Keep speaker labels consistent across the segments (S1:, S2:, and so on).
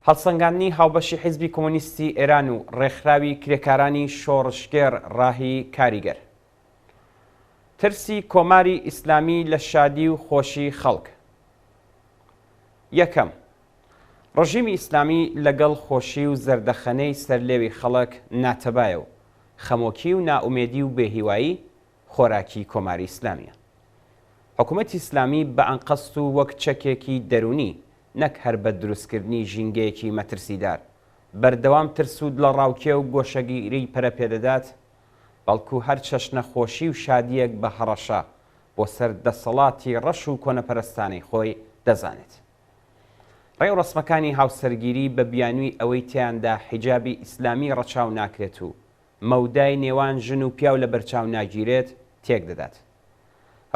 S1: هەڵسەنگاندنی هاوبەشی حیزبی کۆمۆنیستی ئێران و ڕێکخراوی کرێکارانی شۆڕشگێر ڕاهی کاریگەر. ترسی کۆماری ئیسلامی لە شادی و خۆشی خەڵک. یەکەم، ڕژیمی ئیسلامی لەگەڵ خۆشی و زەردەخەنەی سەرلێوی خەڵک ناتەبایە و خەمۆکی و نائومێدی و بێهیوایی خۆراکی کۆماری ئیسلامیە. حکوومەتی ئیسلامی بە ئەنقەست و وەک چەکێکی دەرونی نەک هەر بە دروستکردنی ژینگەیەکی مەترسیدار بەردەوام ترسود لە ڕاوکێ و گۆشەگیری پەرەپێدەدات، بەڵکو هەر چەشنە خۆشی و شادیەک بە هەڕەشە بۆ سەر دەسەڵاتی ڕەش و کۆنەپەرستانەی خۆی دەزانێت. ڕێو ڕسمەکانی هاوسەرگیری بە بیانووی ئەوەی تیاندا حیجابی ئیسلامی ڕەچاو ناکرێت و مەودای نێوان ژن و پیاو لە بەرچاو ناگیرێت تێک دەدات.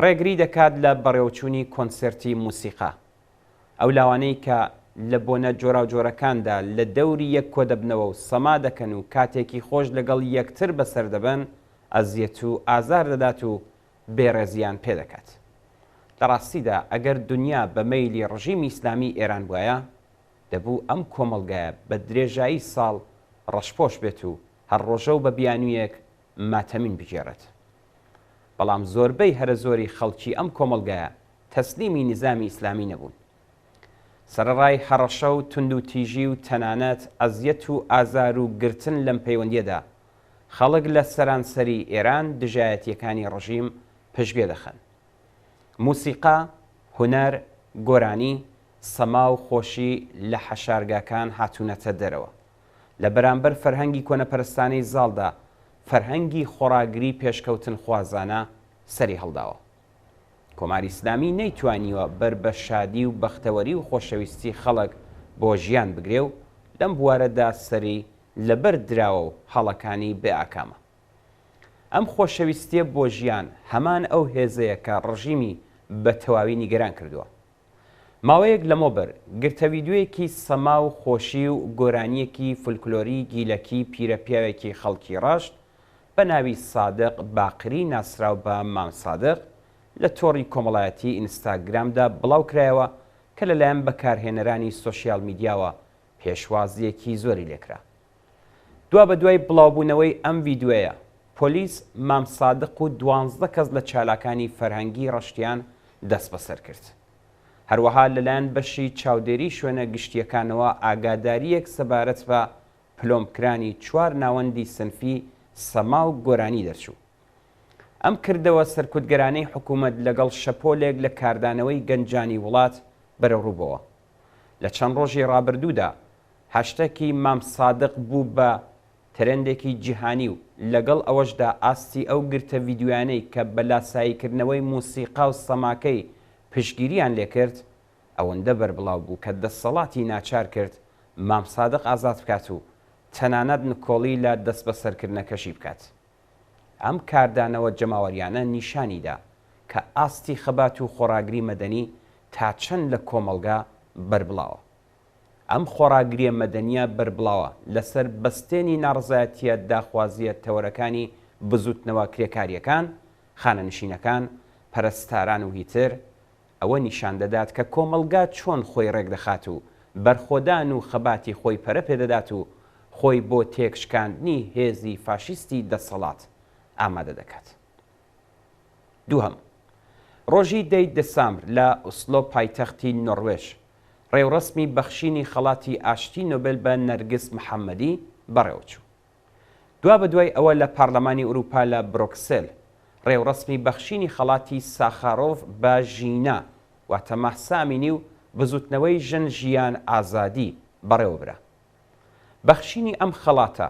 S1: ڕێگری دەکات لە بەڕێوەچوونی کۆنسێرتی موسیقا، ئەو لاوانەی کە لە بۆنە جۆراوجۆرەکاندا لە دەوری یەک کۆ دەبنەوە و سەما دەکەن و کاتێکی خۆش لەگەڵ یەکتر بەسەر دەبن ئەزیەت و ئازار دەدات و بێڕێزیان پێدەکات. لە ڕاستیدا ئەگەر دنیا بە مەیلی ڕژیمی ئیسلامی ئێران بووایە، دەبوو ئەم کۆمەڵگایە بە درێژایی ساڵ ڕەشپۆش بێت و هەر ڕۆژە و بە بیانوویەک ماتەمین بگێڕێت. بەڵام زۆربەی هەرە زۆری خەڵکی ئەم کۆمەڵگایە تەسلیمی نظامی ئیسلامی نەبوون. سەرڕای هەڕەشە و تند و تیژی و تەنانەت ئەزیەت و ئازار و گرتن لەم پەیوەندیەدا خەڵک لە سەرانسەری ئێران دژایەتیەکانی ڕژیم پشتگوێ دەخەن. موسیقا، هونەر، گۆرانی، سەما و خۆشی لە حەشارگاکان هاتوونەتە دەرەوە. لە بەرامبەر فەرهەنگی کۆنەپەرستانەی زاڵدا فەرهەنگی خۆراگری پێشکەوتن خوازانە سەری هەڵداوە. کۆماری ئیسلامی نەیتوانیوە بەر بە شادی و بەختەوەری و خۆشەویستی خەڵک بۆ ژیان بگرێ و لەم بوارەدا سەری لەبەر دراوە و هەڵەکانی بێ ئاکامە. ئەم خۆشەویستیە بۆ ژیان هەمان ئەو هێزەیە کە ڕژیمی بە تەواوی نیگەران کردووە. ماوەیەک لەمەوبەر گرتە ڤیدیۆیەکی سەما و خۆشی و گۆرانیەکی فولکلۆری گیلەکی پیرەپیاوێکی خەڵکی ڕاشت بە ناوی سادق باقری ناسراو بە مام سادق لە تۆڕی کۆمەڵایەتی ئینستاگرامدا بڵاو کرایەوە کە لەلایەن بەکارهێنەرانی سۆشیال میدیاوە پێشوازیەکی زۆری لێکرا. دوا بە دوای بڵاوبوونەوەی ئەم ڤیدیۆیە پۆلیس مام سادق و 12 کەس لە چالاکانی فەرهەنگی ڕەشتیان دەست بەسەر کرد. هەروەها لەلایەن بەشی چاودێری شوێنە گشتیەکانەوە ئاگاداریەک سەبارەت بە پلۆمکرانی 4 ناوەندی سنفی سەما و گۆرانی دەرچوو. ئەم کردەوە سەرکوتگەرانەی حکوومەت لەگەڵ شەپۆلێک لە کاردانەوەی گەنجانی وڵات بەرەوڕووبەوە. لە چەند ڕۆژی ڕابردوودا هاشتەکی مام سادق بوو بە ترندێکی جیهانی و لەگەڵ ئەوەشدا ئاستی ئەو گرتە ڤیدیۆیانەی کە بە لاساییکردنەوەی موسیقا و سەماکەی پشگیریان لێکرد ئەوەندە بەربڵاو بوو کە دەسەڵاتی ناچار کرد مام سادق ئازاد بکات و تەنانەت نکۆڵی لە دەست بەسەرکردنەکەشی بکات. ئەم کاردانەوە جەماوەریانە نیشانیدا کە ئاستی خەبات و خۆراگری مەدەنی تا چەند لە کۆمەڵگا بەربڵاوە. ئەم خۆراگریە مەدەنیە بەربڵاوە لەسەر بەستێنی ناڕزایەتیە داخوازیە تەوەرەکانی بزوتنەوە کرێکاریەکان، خانەنشینەکان، پەرستاران و هیتر. ئەوە نیشان دەدات کە کۆمەڵگا چۆن خۆی ڕێکدەخات و بەرخۆدان و خەباتی خۆی پەرە پێدەدات و خۆی بۆ تێکشکاندنی هێزی فاشیستی دەسەڵات ئامادە دەکات. دووهەم، ڕۆژی 10 دەسامبر لە ئۆسلۆ پایتەختی نۆڕوێژ ڕێوڕسمی بەخشینی خەڵاتی ئاشتی نۆبێل بە نەرگس محەممەدی بەڕێوەچوو. دوا بە دوای ئەوە لە پارلەمانی ئوروپا لە برۆکسل ڕێوڕسمی بەخشینی خەڵاتی ساخارۆڤ بە ژینە واتە مەحسا ئەمینی و بزوتنەوەی ژن ژیان ئازادی بەڕێوەبرا. بەخشینی ئەم خەڵاتە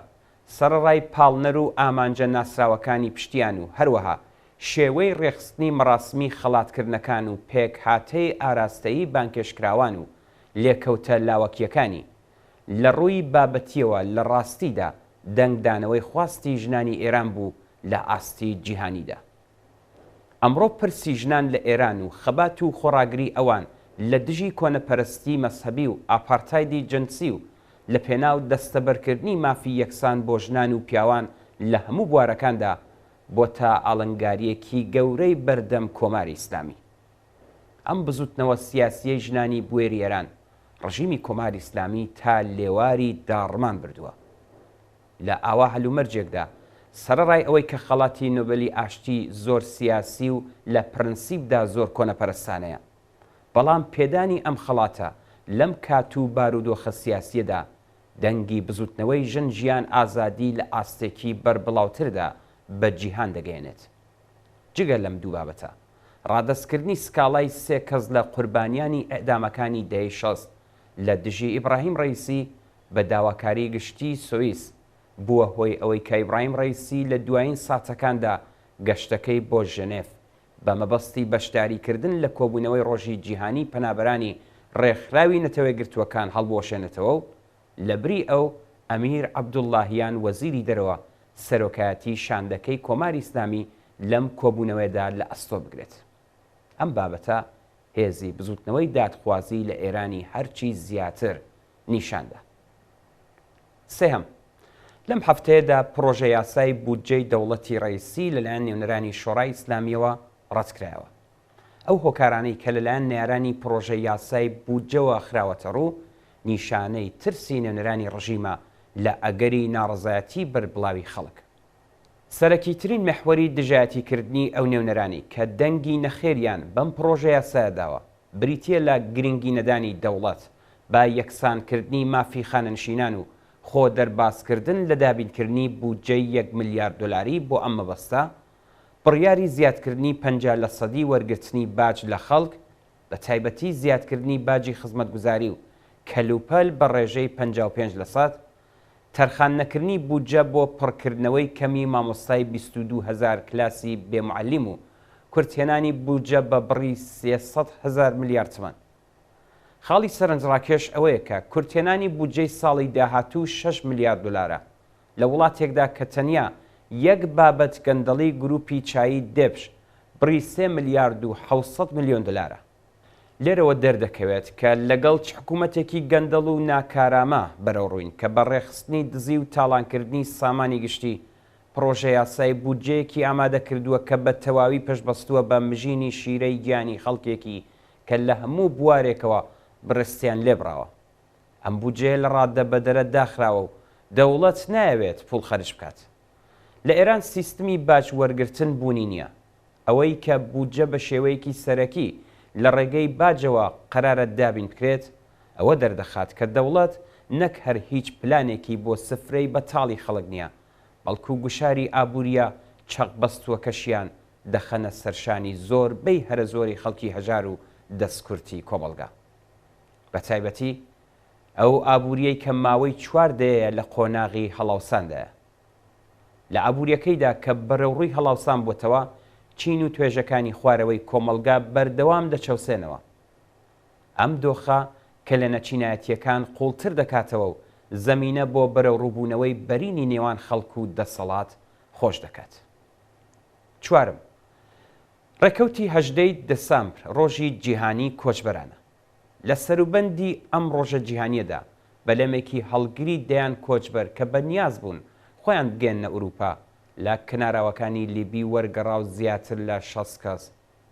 S1: سەرڕای پاڵنەر و ئامانجە ناسراوەکانی پشتیان و هەروەها شێوەی ڕێخستنی مەراسمی خەڵاتکردنەکان و پێک هاتەی ئاراستەیی بانکێشکراوان و لێکەوتە لاوەکیەکانی لە ڕووی بابەتیەوە لە ڕاستیدا دەنگدانەوەی خواستی ژنانی ئێران بوو لە ئاستی جیهانیدا. ئەمڕۆ پرسی ژنان لە ئێران و خەبات و خۆراگری ئەوان لە دژی کۆنەپەرستی مەسهەبی و ئاپارتایدی جنسی و لە پێناو دەستەبەرکردنی مافی یەکسان بۆ ژنان و پیاوان لە هەموو بوارەکاندا بۆ تا ئاڵنگاریەکی گەورەی بەردەم کۆماری ئیسلامی. ئەم بزوتنەوە سیاسیەی ژنانی بوێری ئێران ڕژیمی کۆماری ئیسلامی تا لێواری داڕمان بردووە. لە ئاوا هەلومەرجێکدا سەرەڕای ئەوەی کە خەڵاتی نۆبێلی ئاشتی زۆر سیاسی و لە پرەنسیبدا زۆر کۆنەپەرستانەیە، بەڵام پێدانی ئەم خەڵاتە لەم کات و بارودۆخە سیاسیەدا دەنگی بزوتنەوەی ژن ژیان ئازادی لە ئاستێکی بەربڵاوتردا بە جیهان دەگەێنێت. جگە لەم دوو بابەتە ڕادەستکردنی سکاڵای 3 کەس لە قوربانیانی ئەعدامەکانی دەهەی 60 لە دژی ئیبراهیم ڕەیسی بە داواکاری گشتی سوئیس بووە هۆی ئەوەی کە ئیبراهیم ڕەیسی لە دوایین ساتەکاندا گەشتەکەی بۆ ژنێف بە مەبەستی بەشداریکردن لە کۆبوونەوەی ڕۆژی جیهانی پەنابەرانی ڕێکخراوی نەتەوەی گرتووەکان هەڵبۆشێنێتەوە و لە بری ئەو ئەمیر عەبدوڵڵاهیان وەزیری دەرەوە سەرۆکایەتی شاندەکەی کۆماری ئیسلامی لەم کۆبوونەوەیدا لە ئەستۆ بگرێت. ئەم بابەتە هێزی بزوتنەوەی دادخوازی لە ئێرانی هەرچی زیاتر نیشاندا. سێهەم، لەم هەفتەیەدا پرۆژە یاسای بودجەی دەوڵەتی ڕەیسی لەلایەن نێونەرانی شۆڕای ئیسلامیەوە ڕەتکرایەوە. ئەو هۆکارانەی کە لەلایەن نێرانی پرۆژە یاسای بودجەوە خراوەتە ڕوو نیشانەی ترسی نێونەرانی ڕژیمە لە ئەگەری ناڕزایەتی بەربڵاوی خەڵک. سەرەکیترین مەحوەری دژایەتیکردنی ئەو نێونەرانی کە دەنگی نەخێریان بەم پرۆژە یاسایەداوە بریتیە لە گرنگی نەدانی دەوڵەت با یەکسانکردنی مافی خانەنشینان و خۆ دەرباسکردن لە دابینکردنی بودجەی 1 ملیارد دلاری بۆ ئەم مەبەستە، بڕیاری زیادکردنی 50% وەرگرتنی باج لە خەڵک، بە تایبەتی زیادکردنی باجی خزمەتگوزاری و کەلوپەل بە ڕێژەی 55%، تەرخان نەکردنی بودجە بۆ پڕکردنەوەی کەمی مامۆستای 22,000 کلاسی بێمعەلیم و کورتهێنانی بودجە بە بڕی 300,000 ملیارد تمەن. خاڵی سەرنجڕاکێش ئەوەیە کە کورتهێنانی بودجەی ساڵی داهاتوو 6 ملیارد دلارە لە وڵاتێکدا کە تەنیا یەک بابەت گەندەڵی گروپی چایی دێپش بڕی 3 ملیارد و 700 میلیۆن دلارە. لێرەوە دەردەکەوێت کە لەگەڵ حکوومەتێکی گەندەڵ و ناکارامە بەرەوڕووین کە بەڕێخستنی دزی و تاڵانکردنی سامانی گشتی پرۆژە یاسای بودجەیەکی ئامادە کردووە کە بە تەواوی پێشبەستووە بە مژینی شیرەی گیانی خەڵکێکی کە لە هەموو بوارێکەوە بڕستیان لێبراوە. ئەم بودجەیە لە ڕاددەبەدەرە داخراوە و دەوڵەت نایەوێت پوڵ خەرج بکات. لە ئێران سیستمی باج وەرگرتن بوونی نییە. ئەوەی کە بودجە بە شێوەیەکی سەرەکی لە ڕێگەی باجەوە قەرارە دابین بکرێت، ئەوە دەردەخات کە دەوڵەت نەک هەر هیچ پلانێکی بۆ سفرەی بەتاڵی خەڵک نییە، بەڵکو گوشاری ئابوووریە چەق بەستووەکەشیان دەخەنە سەرشانی زۆر بەی هەرە زۆری خەڵکی هەژار و دەستکورتی کۆمەڵگا. بە تایبەتی ئەو ئابووریەی کە ماوەی 4 دەیە لە قۆناغی هەڵاوساندایە. لە ئابوووریەکەیدا کە بەرەوڕووی هەڵاوسان بووتەوە، چین و توێژەکانی خوارەوەی کۆمەلگا بەردەوام دەچەوسێنەوە. ئەم دۆخە کە لە نەچینایەتیەکان قوڵتر دەکاتەوە و زەمینە بۆ بەرەوڕووبوونەوەی بەرینی نێوان خەڵک و دەسەڵات خۆش دەکات. چوارم، ڕێکەوتی 18 دەسامبر ڕۆژی جیهانی کۆچبەرانە. لە سەروبەندی ئەم ڕۆژە جیهانیەدا بەلەمێکی هەڵگری دەیان کۆچبەر کە بەنیاز بوون خۆیان بگەێنە ئوروپا لە کناراوەکانی لیبی وەرگەڕا و زیاتر لە 60 کەس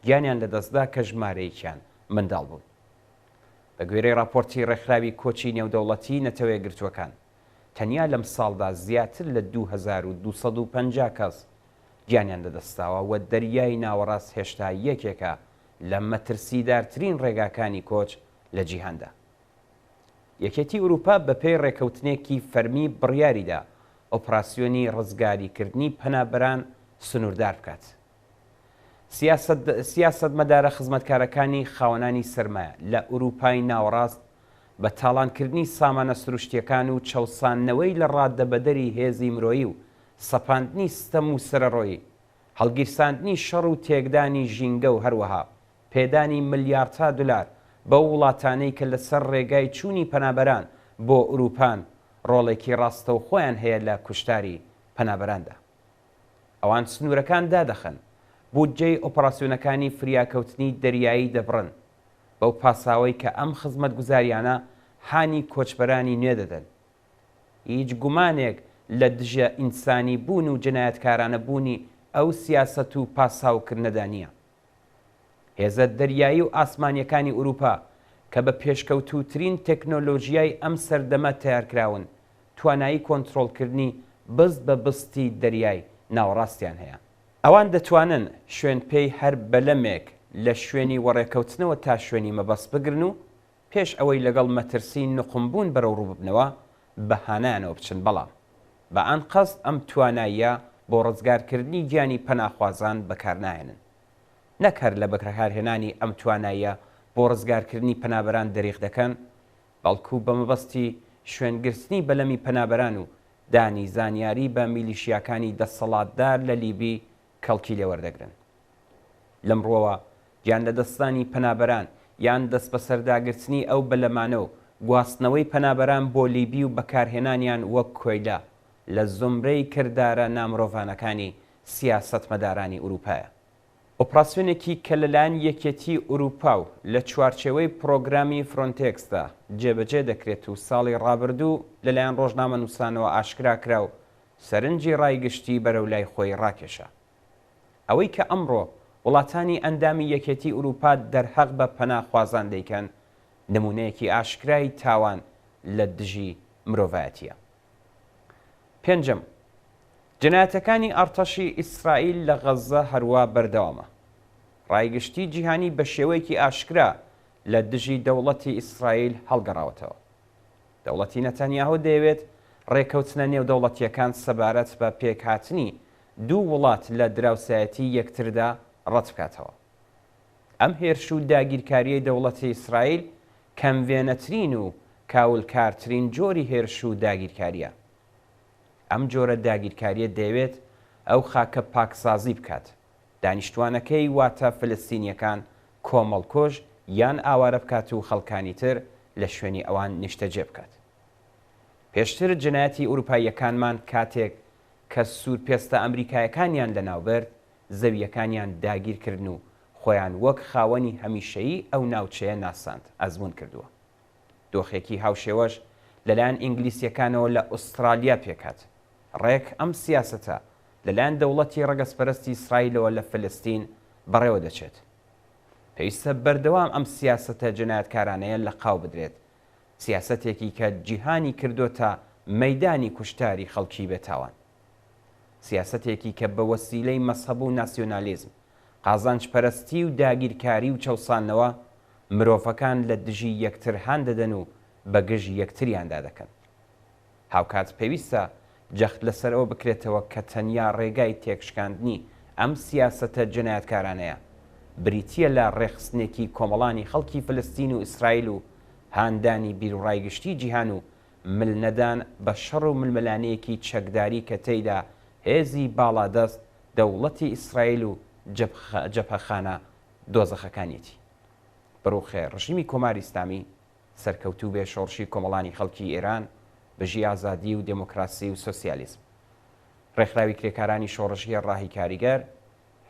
S1: گیانیان لەدەستدا کە ژمارەیەکیان منداڵ بوون. بە گوێرەی راپۆرتی ڕێکخراوی کۆچی نێودەوڵەتی نەتەوەیە گرتووەکان، تەنیا لەم ساڵدا زیاتر لە 2250 کەس گیانیان لەدەستاوە و دەریای ناوەڕاست هێشتا یەکێکە لە مەترسیدارترین ڕێگاکانی کۆچ لە جیهاندا. یەکێتی ئوروپا بە پێی ڕێکەوتنێکی فەرمی بڕیاریدا ئۆپراسیۆنی ڕزگاریکردنی پەنابەران سنووردار بکات. سیاسەت مەدارە خزمەتکارەکانی خاوەنانی سەرمایە لە ئوروپای ناوەڕاست بە تاڵانکردنی سامانە سروشتیەکان و چەوسانەوەی لە ڕاددەبەدەری هێزی مرۆیی و سەپاندنی ستەم و سرەڕۆیی، هەڵگیرساندنی شەڕ و تێکدانی ژینگە و هەروەها پێدانی ملیاردتا دلار بە وڵاتانەی کە لەسەر ڕێگای چوونی پەنابەران بۆ ئوروپان ڕۆڵێکی ڕاستە و خۆیان هەیە لە کوشتاری پەنابەراندا. ئەوان سنوورەکان دادەخەن، بودجەی ئۆپراسیۆنەکانی فریاکەوتنی دەریایی دەبڕن بەو پاساوەی کە ئەم خزمەت گوزاریانە هانی کۆچبەرانی نوێ دەدەن. هیچ گومانێک لە دژە ئینسانی بوون و جنایەتکارانە بوونی ئەو سیاسەت و پاساوکردنەدا نییە. هێزە دەریایی و ئاسمانیەکانی ئوروپا کە بە پێشکەوتوترین تەکنۆلۆژیای ئەم سەردەمە تیارکراون توانایی کۆنتترۆلکردنی بست بە بستی دەریای ناوەڕاستیان هەیە. ئەوان دەتوانن شوێن پێی هەر بەلەمێک لە شوێنی وەڕێکەوتنەوە تا شوێنی مەبەست بگرن و پێش ئەوەی لەگەڵ مەترسی نقمبوون بەرەو ڕوو ببنەوە بەهانانەوە بچن. بەڵام بە ئەن قەست ئەم تواناییە بۆ ڕزگارکردنی گیانی پەناخوازان بەکارناهێنن. نەک هەر لە بەکارهێنانی ئەم تواناییە بۆ ڕزگارکردنی پەنابەران دەریغ دەکەن، بەڵکو بە مەبەستی شوێنگرتنی بەلەمی پەنابەران و دانی زانیاری بە میلیشیاکانی دەسەڵاتدار لە لیبی کەڵکی لێوەردەگرن. لەمڕۆوە گیان لە دەستانی پەنابەران یان دەست بە سەرداگرتنی ئەو بەلەمانە و گواستنەوەی پەنابەران بۆ لیبی و بەکارهێنانیان وەک کۆیلا لە زۆمرەی کردارە نامرۆڤانەکانی سیاسەتمەدارانی ئوروپایە. ئۆپراسیۆنێکی کە لەلایەن یەکێتی ئوروپا و لە چوارچێوەی پرۆگرامی فرۆنتێکسدا جێبەجێ دەکرێت و ساڵی ڕابردوو لەلایەن ڕۆژنامە نووسانەوە ئاشکرا کرا و سەرنجی ڕایگشتی بەرەو لای خۆی ڕاکێشە. ئەوەی کە ئەمڕۆ وڵاتانی ئەندامی یەکێتی ئوروپا دەرهەق بە پەناخوازان دەیکەن نمونەیەکی ئاشکرای تاوان لە دژی مرۆڤایەتیە. پێنجەم، جنایەتەکانی ئەرتەشی ئیسرائیل لە غەزە هەروە بەردەوامە. ڕایگشتی جیهانی بە شێوەیەکی ئاشکرا لە دژی دەوڵەتی ئیسرائیل هەڵگەڕاوەتەوە. دەوڵەتی نەتەنیاهو دەیەوێت ڕێکەوتنە نێودەوڵەتیەکان سەبارەت بە پێکهاتنی دوو وڵات لە دراوسایەتی یەکتردا ڕەت بکاتەوە. ئەم هێرش و داگیرکاریەی دەوڵەتی ئیسرائیل کەمڤێنەترین و کاولکارترین جۆری هێرش و داگیرکاریە. ئەم جۆرە داگیرکاریە دەیەوێت ئەو خاکە پاکسازی بکات، دانیشتوانەکەی واتە فلستینیەکان کۆمەڵکۆژ یان ئاوارە بکات و خەڵکانی تر لە شوێنی ئەوان نیشتەجێ بکات. پێشتر جنایەتی ئوروپاییەکانمان کاتێک کە سوورپێستە ئەمریکایەکانیان لەناوبەرد زەویەکانیان داگیرکردن و خۆیان وەک خاوەنی هەمیشەیی ئەو ناوچەیە ناساند ئەزمون کردووە. دۆخێکی هاوشێوەش لەلایەن ئینگلیسیەکانەوە لە ئوسترالیا پێکات. ڕێک ئەم سیاسەتە لەلایەن دەوڵەتی ڕەگەزپەرستی ئیسرائیلەوە لە فلستین بەڕێوە دەچێت. پێویستە بەردەوام ئەم سیاسەتە جنایەتکارانەیە لە قاو بدرێت، سیاسەتێکی کە جیهانی کردوتە مەیدانی کوشتاری خەڵکی بێتاوان، سیاسەتێکی کە بە وەسیلەی مەسەب و ناسیۆنالیزم، قازانجپەرستی و داگیرکاری و چەوسانەوە مرۆڤەکان لە دژی یەکتر هان دەدەن و بەگژ یەکتریاندا دەکەن. هاوکات پێویستە جەخت لەسەرەوە بکرێتەوە کە تەنیا ڕێگای تێکشکاندنی ئەم سیاسەتە جنایەتکارانەیە بریتیە لە ڕێخستنێکی کۆمەڵانی خەڵکی فلستین و ئیسرائیل و هاندانی بیرڕایگشتی جیهان و ملنەدان بە شەڕ و ململانەیەکی چەکداری کە تێیدا هێزی باڵادەست دەوڵەتی ئیسرائیل و جەبهەخانە دۆزەخەکانیەتی. بەڕووخێ ڕژیمی کۆماری ئیسلامی سەرکەوتوو بێ شۆڕشی کۆمەڵانی خەڵکی ئێران بەژی ئازادی و دموکراسی و سۆسیالیزم. ڕێکخراوی کرێکارانی شۆڕژیە ڕاهی کاریگەر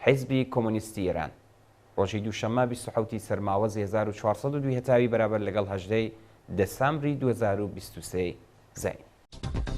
S1: حیزبی کۆمۆنیستی ئێران ڕۆژی دووشەممە 27 سەرماوەز 1402 هەتاوی بەرابەر لەگەڵ 18 دەسامبری 2023 زین.